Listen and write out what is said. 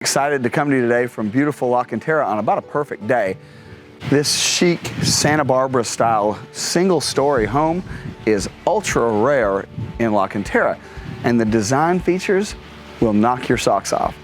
Excited to come to you today from beautiful E Cantera on about a perfect day. This chic Santa Barbara style single story home is ultra rare in E Cantera, and the design features will knock your socks off.